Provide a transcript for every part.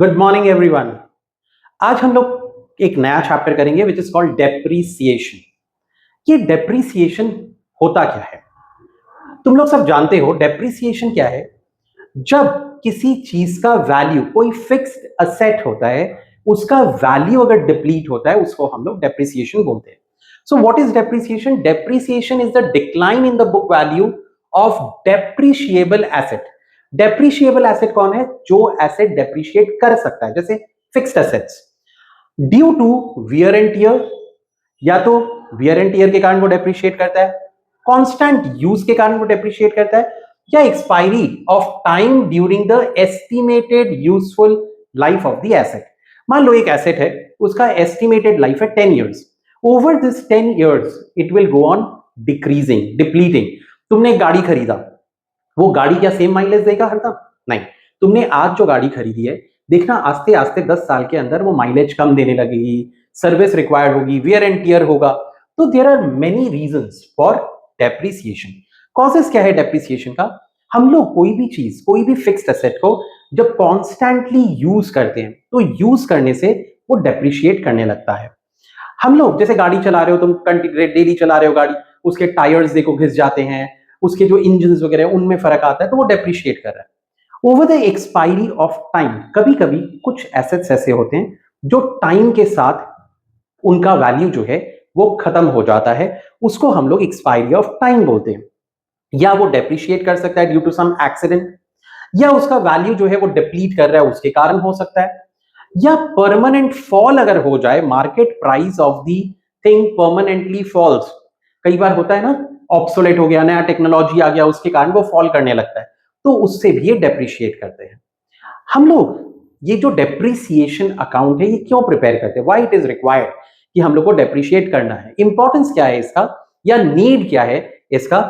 Good morning everyone. आज हम लोग एक नया चैप्टर करेंगे विच इज कॉल्ड डेप्रीसिएशन। ये डेप्रीसिएशन होता क्या है? तुम लोग सब जानते हो डेप्रीसिएशन क्या है। जब किसी चीज का वैल्यू, कोई फिक्स्ड असेट होता है, उसका वैल्यू अगर डिप्लीट होता है उसको हम लोग डेप्रीसिएशन बोलते हैं। So what is depreciation? Depreciation is the decline in the book value of depreciable asset. Depreciable asset कौन है? जो एसेट डेप्रीशिएट कर सकता है, जैसे fixed assets due to wear and tear, या तो वियर एंड टियर के कारण वो डेप्रीशिएट करता है, कांस्टेंट यूज के कारण वो डेप्रीशिएट करता है, या expiry of time during the estimated useful life of the asset. मान लो एक एसेट है, उसका एस्टिमेटेड लाइफ है 10 years. Over this 10 years it will go on decreasing, depleting. तुमने एक गाड़ी खरीदा, वो गाड़ी क्या सेम माइलेज देगा हरदम? नहीं। तुमने आज जो गाड़ी खरीदी है, देखना आस्ते आस्ते 10 साल के अंदर वो माइलेज कम देने लगेगी, सर्विस रिक्वायर्ड होगी, वियर एंड टियर होगा। तो there are many reasons for depreciation. Causes क्या है डेप्रीसिएशन का? हम लोग कोई भी चीज, कोई भी फिक्स्ड एसेट को जब कॉन्स्टेंटली यूज करते हैं तो यूज करने से वो डेप्रीशिएट करने लगता है। हम लोग जैसे गाड़ी चला रहे हो, तुम डेली चला रहे हो गाड़ी, उसके टायर्स देखो घिस जाते हैं, उसके जो इंजन वगैरह उनमें फर्क आता है, तो वो डेप्रीशिएट कर रहा है। Over the expiry of time, कभी कभी कुछ एसेट्स ऐसे होते हैं जो टाइम के साथ उनका वैल्यू जो है वो खत्म हो जाता है, उसको हम लोग एक्सपायरी ऑफ टाइम बोलते हैं। या वो डेप्रीशिएट कर सकता है ड्यू टू सम एक्सीडेंट, या उसका वैल्यू जो है वो डिप्लीट कर रहा है उसके कारण हो सकता है, या परमानेंट फॉल अगर हो जाए, market price of the thing permanently falls. कई बार होता है ना, ऑब्सोलेट हो गया, नया टेक्नोलॉजी आ गया, उसके कारण वो फॉल करने लगता है, तो उससे भी ये डेप्रीशिएट करते हैं। हम लोग ये जो डेप्रीसिएशन अकाउंट है ये क्यों प्रिपेयर करते हैं? व्हाई इट इज रिक्वायर्ड कि हम लोग को डेप्रीशिएट करना है? इंपॉर्टेंस क्या है इसका, या नीड क्या है इसका?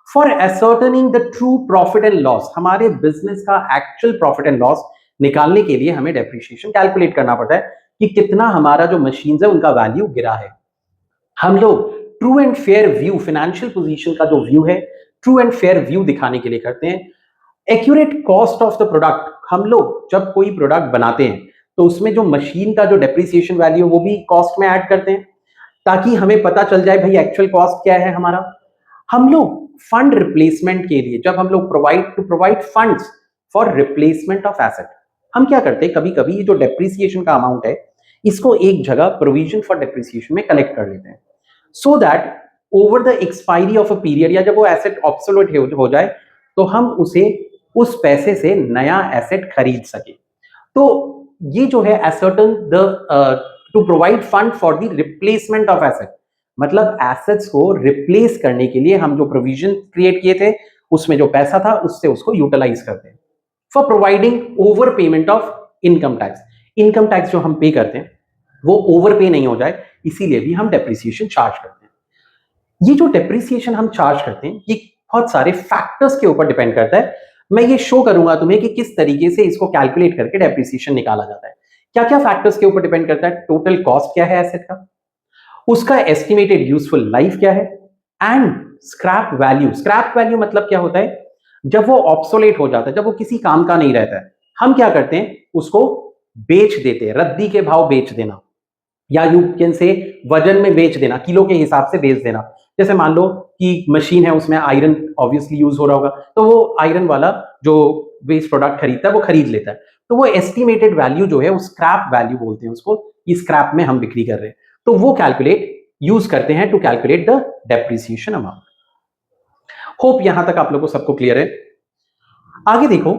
For ascertaining the true profit and loss. हमारे बिजनेस का एक्चुअल प्रॉफिट एंड लॉस निकालने के लिए हमें डेप्रीशिएशन कैलकुलेट करना पड़ता है कि कितना हमारा जो मशीन्स है उनका वैल्यू गिरा है। हम लोग true and fair view, financial position का जो व्यू है, ट्रू एंड फेयर व्यू दिखाने के लिए करते हैं। Accurate cost of the product, हम लोग जब कोई प्रोडक्ट बनाते हैं तो उसमें जो मशीन का जो डेप्रीसिएशन वैल्यू वो भी कॉस्ट में ऐड करते हैं, ताकि हमें पता चल जाए भाई एक्चुअल कॉस्ट क्या है हमारा। हम लोग फंड रिप्लेसमेंट के लिए, जब हम लोग provide funds for replacement of asset, हम क्या करते हैं, कभी कभी ये जो डेप्रीसिएशन का अमाउंट है इसको एक जगह प्रोविजन फॉर डेप्रीसिएशन में कलेक्ट कर लेते हैं, so that over the expiry of a period, या जब वो एसेट ऑब्सोलेट हो जाए तो हम उसे उस पैसे से नया एसेट खरीद सके। तो ये जो है ascertain the two provide fund for the replacement of asset, मतलब एसेट्स को रिप्लेस करने के लिए हम जो प्रोविजन क्रिएट किए थे उसमें जो पैसा था उससे उसको यूटिलाइज करते हैं। For providing over payment of income tax, income tax जो हम पे करते हैं वो ओवर पे नहीं हो जाए, इसीलिए भी हम डेप्रीसिएशन चार्ज करते हैं। ये जो डेप्रीसिएशन हम चार्ज करते हैं ये बहुत सारे फैक्टर्स के ऊपर डिपेंड करता है। मैं ये शो करूंगा तुम्हें कि किस तरीके से इसको कैलकुलेट करके डेप्रीसिएशन निकाला जाता है। क्या क्या फैक्टर्स के ऊपर डिपेंड करता है? टोटल कॉस्ट क्या है एसेट का, उसका एस्टिमेटेड यूजफुल लाइफ क्या है, and scrap value. Scrap value मतलब क्या होता है? जब वो ऑब्सोलेट हो जाता है, जब वो किसी काम का नहीं रहता है, हम क्या करते हैं, उसको बेच देते हैं, रद्दी के भाव बेच देना, या यू कैन से वजन में बेच देना, किलो के हिसाब से बेच देना। जैसे मान लो कि मशीन है, उसमें आयरन ऑब्वियसली यूज हो रहा होगा, तो वो आयरन वाला जो वेस्ट प्रोडक्ट खरीदता है वो खरीद लेता है, तो वो एस्टिमेटेड वैल्यू जो है वो स्क्रैप वैल्यू बोलते हैं उसको, कि स्क्रैप में हम बिक्री कर रहे हैं, तो वो कैलकुलेट यूज करते हैं to calculate the depreciation amount. Hope यहां तक आप लोगों को सबको क्लियर है। आगे देखो,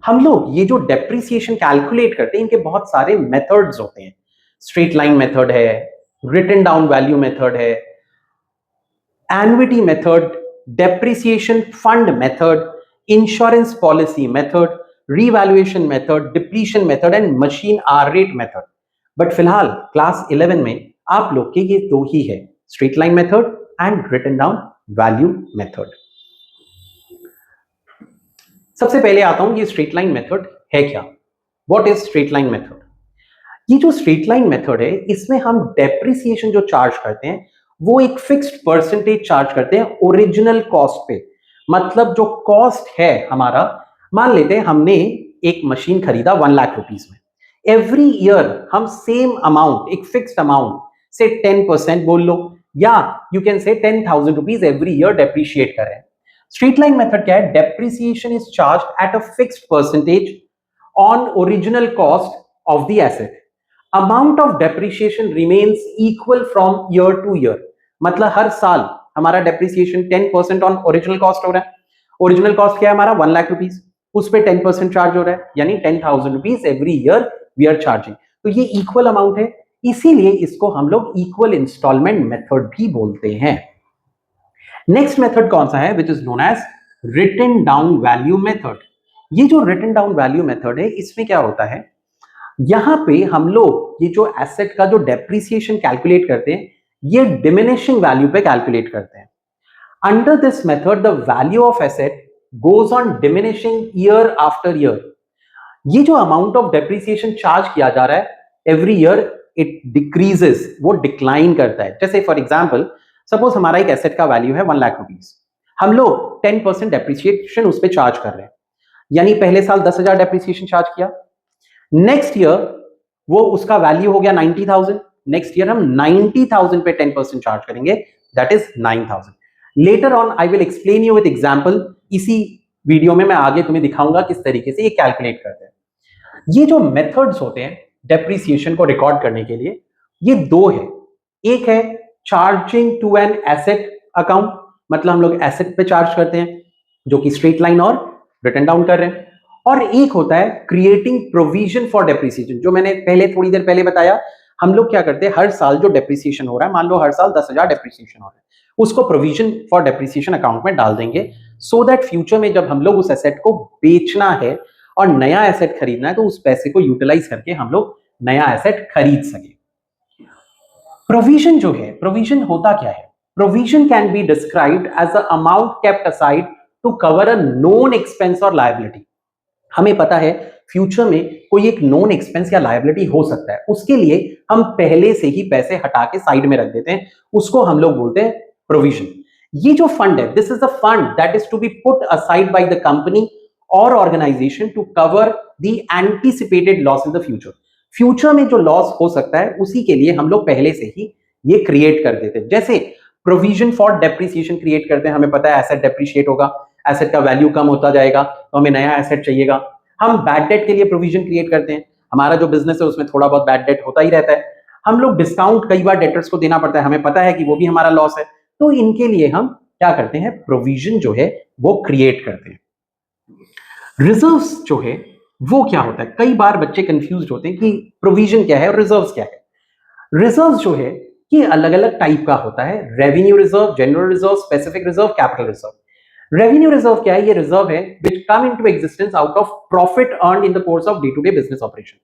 हम लोग ये जो डेप्रीसिएशन कैलकुलेट करते हैं इनके बहुत सारे मेथड्स होते हैं। स्ट्रेट लाइन मेथड है, रिटन डाउन वैल्यू मेथड है, annuity method, depreciation fund method, insurance policy method, revaluation method, depletion method and machine hour rate method. But फिलहाल क्लास 11 में आप लोग के ये दो ही है, straight line method and written down value method. सबसे पहले आता हूं, ये स्ट्रेट लाइन मेथड है क्या? What is straight line method? ये जो स्ट्रेट लाइन मेथड है इसमें हम डेप्रीसिएशन जो चार्ज करते हैं वो एक फिक्स्ड परसेंटेज चार्ज करते हैं ओरिजिनल कॉस्ट पे। मतलब जो कॉस्ट है हमारा, मान लेते हैं हमने एक मशीन खरीदा 1 लाख रुपीस में, एवरी ईयर हम सेम अमाउंट, एक फिक्स्ड अमाउंट से 10% बोल लो, या you can say 10,000 rupees every year depreciate कर रहे हैं। स्ट्रेट लाइन मेथड क्या है? Depreciation is charge at a fixed percentage on original cost of the asset. Amount of depreciation remains equal from year two year. मतलब हर साल हमारा depreciation 10% on original cost हो रहा है। ओरिजिनल कॉस्ट क्या है हमारा? 1 लाख रुपीज, उस पर 10% चार्ज हो रहा है, यानी 10,000 rupees every year we are charging. तो ये इक्वल अमाउंट है, इसीलिए इसको हम लोग इक्वल इंस्टॉलमेंट मेथड भी बोलते हैं। नेक्स्ट मेथड कौन सा है? Which is known as written down value method. ये जो रिटन डाउन वैल्यू मेथड है, इसमें क्या होता है, यहां पे हम लोग ये जो एसेट का जो डेप्रिसिएशन कैलकुलेट करते हैं, ये डिमिनिशिंग वैल्यू पे कैलकुलेट करते हैं। Under this method the value of asset goes on diminishing year after year. ये जो अमाउंट ऑफ डेप्रिसिएशन चार्ज किया जा रहा है एवरी ईयर, इट डिक्रीजेस, वो डिक्लाइन करता है। जैसे फॉर एग्जांपल, सपोज हमारा एक एसेट का वैल्यू है 1 लाख रुपीज, हम लोग 10% डेप्रिसिएशन उस पर चार्ज कर रहे हैं, यानी पहले साल 10,000 डेप्रिसिएशन चार्ज किया, नेक्स्ट ईयर वो उसका वैल्यू हो गया 90,000, नेक्स्ट ईयर हम 90,000 पे 10% चार्ज करेंगे, that is 9,000। Later on I will explain you with example, इसी वीडियो में मैं आगे तुम्हें दिखाऊंगा किस तरीके से ये कैलकुलेट करते हैं। ये जो मेथड्स होते हैं डेप्रिसिएशन को रिकॉर्ड करने के लिए, ये दो है। एक है charging to an asset account, मतलब हम लोग एसेट पे चार्ज करते हैं, जो कि स्ट्रेट लाइन और रिटन डाउन कर रहे हैं। और एक होता है क्रिएटिंग प्रोविजन फॉर डेप्रिसिएशन, जो मैंने पहले थोड़ी देर पहले बताया। हम लोग क्या करते हैं, हर साल जो डेप्रिसिएशन हो रहा है, मान लो हर साल 10,000 डेप्रिसिएशन हो रहा है, उसको प्रोविजन फॉर डेप्रिसिएशन अकाउंट में डाल देंगे, सो दैट फ्यूचर में जब हम लोग उस एसेट को बेचना है और नया एसेट खरीदना है, तो उस पैसे को यूटिलाइज करके हम लोग नया एसेट खरीद सके। प्रोविजन जो है, प्रोविजन होता क्या है? Provision can be described as a amount kept aside to cover a known expense और लायबिलिटी। हमें पता है फ्यूचर में कोई एक नोन एक्सपेंस या लायबिलिटी हो सकता है, उसके लिए हम पहले से ही पैसे हटा के साइड में रख देते हैं, उसको हम लोग बोलते हैं प्रोविजन। ये जो फंड है, this is the fund that is to be put aside by the company और organisation to cover the anticipated loss in the future. Future में जो लॉस हो सकता है, उसी के लिए हम लोग पहले से ही ये क्रिएट कर देते हैं। जैसे प्रोविजन फॉर डेप्रिसिएशन क्रिएट करते हैं, हमें पता है एसेट डेप्रिशिएट होगा, एसेट का वैल्यू कम होता जाएगा, तो हमें नया एसेट चाहिएगा। हम बैड डेट के लिए प्रोविजन क्रिएट करते हैं, हमारा जो बिजनेस है उसमें थोड़ा बहुत बैड डेट होता ही रहता है, हम लोग डिस्काउंट कई बार डेटर्स को देना पड़ता है, हमें पता है कि वो भी हमारा लॉस है, तो इनके लिए हम क्या करते हैं, प्रोविजन जो है वो क्रिएट करते हैं। रिजर्व्स जो है वो क्या होता है? कई बार बच्चे कंफ्यूज होते हैं कि प्रोविजन क्या है और रिजर्व्स क्या है। रिजर्व जो है ये अलग अलग टाइप का होता है, revenue reserve, general reserve, specific reserve, capital reserve. Revenue reserve क्या है? ये रिजर्व है which come into existence out of profit earned in the course of day to day business operation.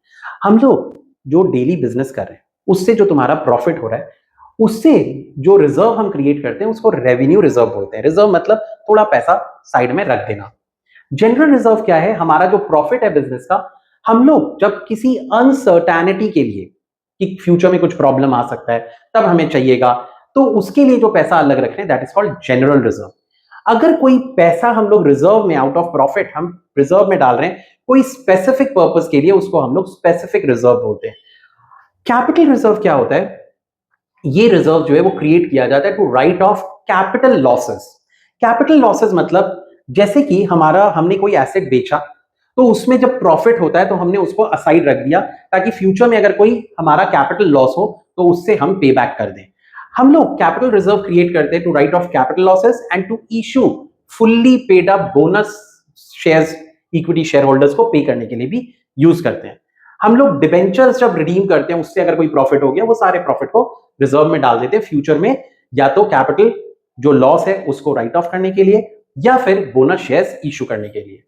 हम लोग जो डेली बिजनेस कर रहे हैं, उससे जो तुम्हारा प्रॉफिट हो रहा है, उससे जो रिजर्व हम क्रिएट करते हैं, उसको रेवेन्यू रिजर्व बोलते हैं। रिजर्व मतलब थोड़ा पैसा साइड में रख देना। जनरल रिजर्व क्या है? हमारा जो प्रॉफिट है बिजनेस का, हम लोग जब किसी अनसर्टेनिटी के लिए कि फ्यूचर में कुछ प्रॉब्लम आ सकता है, तब हमें चाहिएगा, तो उसके लिए जो पैसा अलग रख रहे हैं, that is called general reserve. अगर कोई पैसा हम लोग रिजर्व में आउट ऑफ प्रॉफिट हम रिजर्व में डाल रहे हैं कोई स्पेसिफिक पर्पस के लिए, उसको हम लोग स्पेसिफिक रिजर्व बोलते हैं। कैपिटल रिजर्व क्या होता है? ये रिजर्व जो है वो क्रिएट किया जाता है to write off capital losses. Capital losses मतलब जैसे कि हमारा हमने कोई एसेट बेचा, तो उसमें जब प्रॉफिट होता है तो हमने उसको असाइड रख दिया, ताकि फ्यूचर में अगर कोई हमारा कैपिटल लॉस हो तो उससे हम पे बैक कर दें। हम लोग कैपिटल रिजर्व क्रिएट करते हैं to write off capital losses and to issue fully paid up bonus shares, equity share holders को पे करने के लिए भी यूज करते हैं। हम लोग डिबेंचर्स जब रिडीम करते हैं, उससे अगर कोई प्रॉफिट हो गया, वो सारे प्रॉफिट को रिजर्व में डाल देते हैं फ्यूचर में, या तो कैपिटल जो लॉस है उसको राइट ऑफ करने के लिए, या फिर बोनस शेयर्स इशू करने के लिए।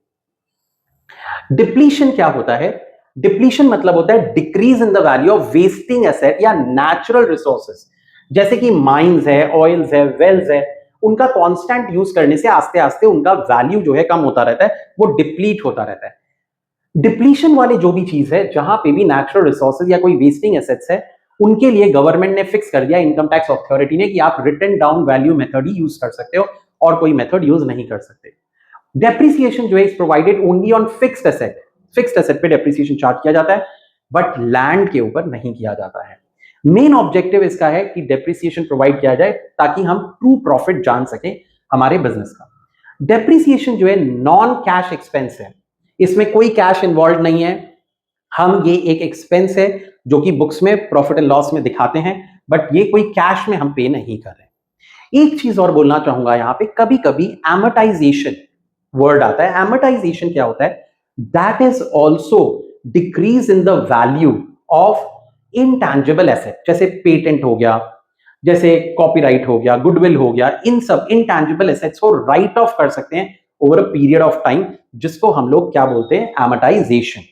डिप्लीशन क्या होता है? डिप्लीशन मतलब होता है decrease in the value of wasting asset या नेचुरल रिसोर्सेज, जैसे कि माइंस है, ऑयल्स है, वेल्स है, उनका कांस्टेंट यूज करने से आस्ते आस्ते उनका वैल्यू जो है कम होता रहता है, वो डिप्लीट होता रहता है। डिप्लीशन वाली जो भी चीज है, जहां पे भी नेचुरल रिसोर्सेज या कोई वेस्टिंग एसेट्स है, उनके लिए गवर्नमेंट ने फिक्स कर दिया, इनकम टैक्स अथॉरिटी ने, कि आप रिटन डाउन वैल्यू मेथड ही यूज कर सकते हो और कोई मेथड यूज नहीं कर सकते। डेप्रिसिएशन जो है is provided only on fixed asset, fixed asset पे डेप्रिसिएशन चार्ज किया जाता है। बट लैंड के ऊपर नहीं किया जाता है। मेन ऑब्जेक्टिव इसका है कि डेप्रिसिएशन प्रोवाइड किया जाए ताकि हम ट्रू प्रॉफिट जान सके हमारे बिजनेस का। डेप्रिसिएशन जो है नॉन कैश एक्सपेंस है, इसमें कोई कैश इन्वॉल्व नहीं है। हम ये एक एक्सपेंस है जो कि बुक्स में प्रॉफिट एंड लॉस में दिखाते हैं, बट ये कोई कैश में हम पे नहीं कर रहे। एक चीज और बोलना चाहूंगा यहां पे, कभी कभी एमोटाइजेशन वर्ड आता है। एमोटाइजेशन क्या होता है? That is also decrease in the value of intangible asset, जैसे पेटेंट हो गया, जैसे कॉपीराइट हो गया, गुडविल हो गया, इन सब इनटैंजिबल एसेट्स को राइट ऑफ कर सकते हैं over a period of time, जिसको हम लोग क्या बोलते हैं? एमोटाइजेशन।